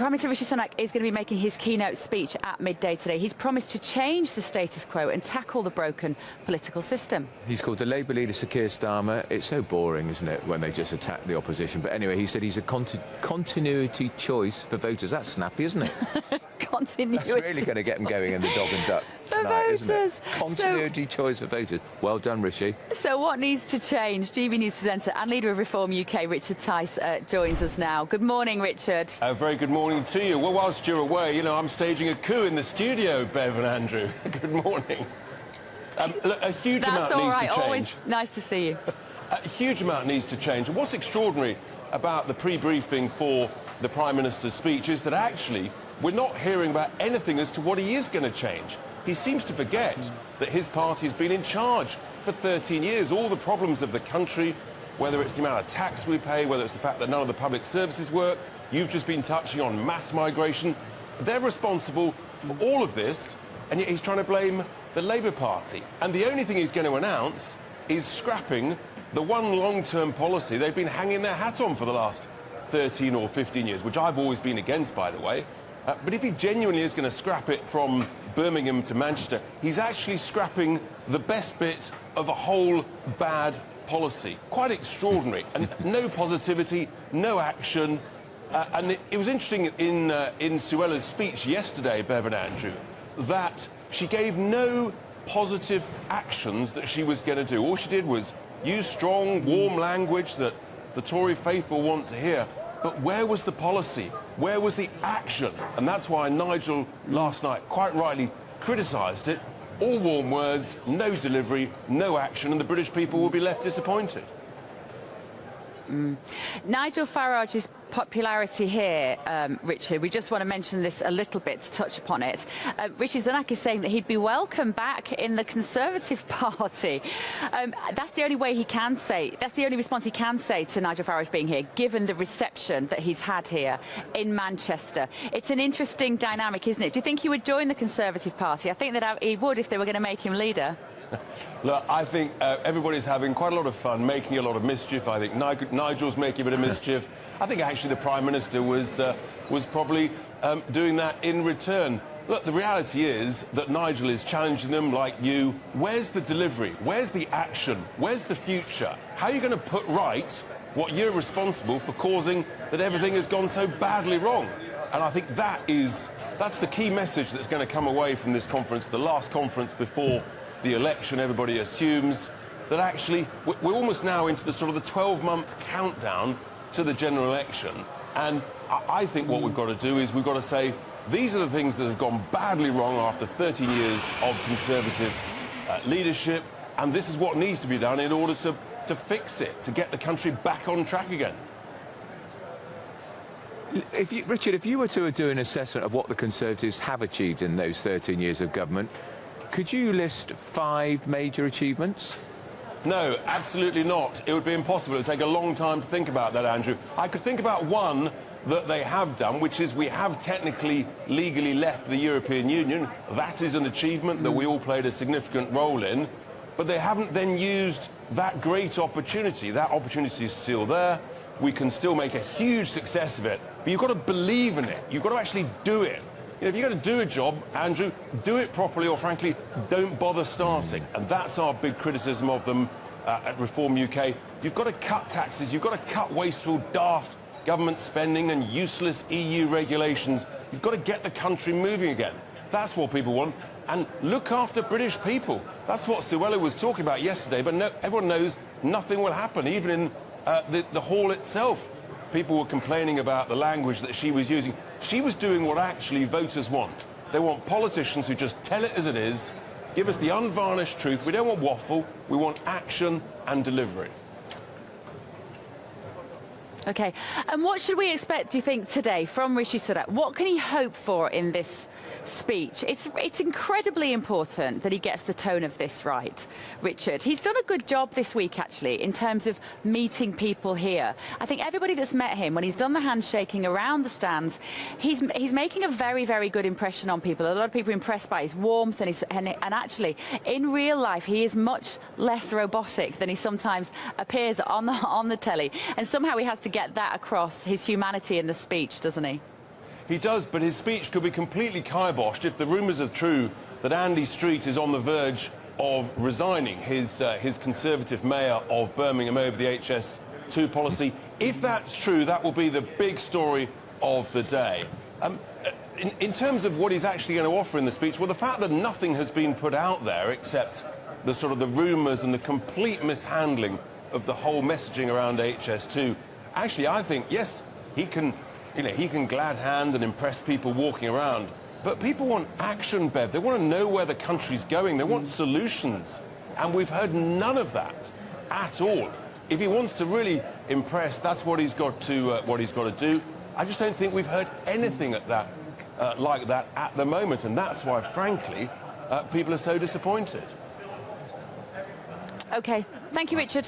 Prime Minister Rishi Sunak is going to be making his keynote speech at midday today. He's promised to change the status quo and tackle the broken political system. He's called the Labour leader Sir Keir Starmer. It's so boring, isn't it, when they just attack the opposition? But anyway, he said he's a continuity choice for voters. That's snappy, isn't it? Continuity. That's really going to get them going in the dog and duck tonight, isn't it? Continuity choice for voters. Well done, Rishi. So what needs to change? GB News presenter and leader of Reform UK, Richard Tice, joins us now. Good morning, Richard. A very good morning to you. Well, whilst you're away, you know, I'm staging a coup in the studio, Bev and Andrew. Good morning. Look, a huge amount needs to change. Always nice to see you. A huge amount needs to change. And what's extraordinary about the pre-briefing for the Prime Minister's speech is that actually we're not hearing about anything as to what he is going to change. He seems to forget that his party has been in charge for 13 years. All the problems of the country, whether it's the amount of tax we pay, whether it's the fact that none of the public services work, you've just been touching on mass migration. They're responsible for all of this, and yet he's trying to blame the Labour Party. And the only thing he's going to announce is scrapping the one long-term policy they've been hanging their hat on for the last 13 or 15 years, which I've always been against, by the way. But if he genuinely is going to scrap it from Birmingham to Manchester, he's actually scrapping the best bit of a whole bad policy. Quite extraordinary. And no positivity, no action. And it was interesting in Suella's speech yesterday, Bev and Andrew, that she gave no positive actions that she was going to do. All she did was use strong, warm language that the Tory faithful want to hear. But where was the policy? Where was the action? And that's why Nigel last night quite rightly criticised it. All warm words, no delivery, no action, and the British people will be left disappointed. Nigel Farage's popularity here, Richard, we just want to mention this a little bit to touch upon it. Rishi Sunak is saying that he'd be welcome back in the Conservative Party. That's the only way he can say, that's the only response he can say to Nigel Farage being here, given the reception that he's had here in Manchester. It's an interesting dynamic, isn't it? Do you think he would join the Conservative Party? I think that he would if they were going to make him leader. Look, I think everybody's having quite a lot of fun, making a lot of mischief. I think Nigel's making a bit of mischief. I think actually the Prime Minister was probably doing that in return. Look, the reality is that Nigel is challenging them like you. Where's the delivery? Where's the action? Where's the future? How are you going to put right what you're responsible for causing that everything has gone so badly wrong? And I think that's the key message that's going to come away from this conference, the last conference before the election. Everybody assumes that actually we're almost now into the sort of the 12-month countdown to the general election. And I think what we've got to do is we've got to say, these are the things that have gone badly wrong after 13 years of Conservative leadership, and this is what needs to be done in order to fix it, to get the country back on track again. Richard, if you were to do an assessment of what the Conservatives have achieved in those 13 years of government, could you list 5 major achievements? No, absolutely not. It would be impossible. It would take a long time to think about that, Andrew. I could think about one that they have done, which is we have technically, legally left the European Union. That is an achievement that we all played a significant role in. But they haven't then used that great opportunity. That opportunity is still there. We can still make a huge success of it. But you've got to believe in it. You've got to actually do it. You know, if you're going to do a job, Andrew, do it properly, or frankly, don't bother starting. And that's our big criticism of them at Reform UK. You've got to cut taxes. You've got to cut wasteful, daft government spending and useless EU regulations. You've got to get the country moving again. That's what people want. And look after British people. That's what Suella was talking about yesterday. But no, everyone knows nothing will happen, even in the hall itself. People were complaining about the language that she was using. She was doing what actually voters want. They want politicians who just tell it as it is, give us the unvarnished truth. We don't want waffle. We want action and delivery. OK. And what should we expect, do you think, today from Rishi Sunak? What can he hope for in this speech? It's incredibly important that he gets the tone of this right, Richard. He's done a good job this week, actually, in terms of meeting people here. I think everybody that's met him, when he's done the handshaking around the stands, he's making a very, very good impression on people. A lot of people are impressed by his warmth, and actually, in real life, he is much less robotic than he sometimes appears on the telly. And somehow he has to get that across, his humanity in the speech, doesn't he? He does, but his speech could be completely kiboshed if the rumours are true that Andy Street is on the verge of resigning, his Conservative mayor of Birmingham, over the HS2 policy. If that's true, that will be the big story of the day. In terms of what he's actually going to offer in the speech, well, the fact that nothing has been put out there except the sort of the rumours and the complete mishandling of the whole messaging around HS2, actually, I think, yes, he can glad hand and impress people walking around. But people want action, Bev. They want to know where the country's going. They want solutions. And we've heard none of that at all. If he wants to really impress, that's what he's got to do. I just don't think we've heard anything like that at the moment. And that's why, frankly, people are so disappointed. OK. Thank you, Richard.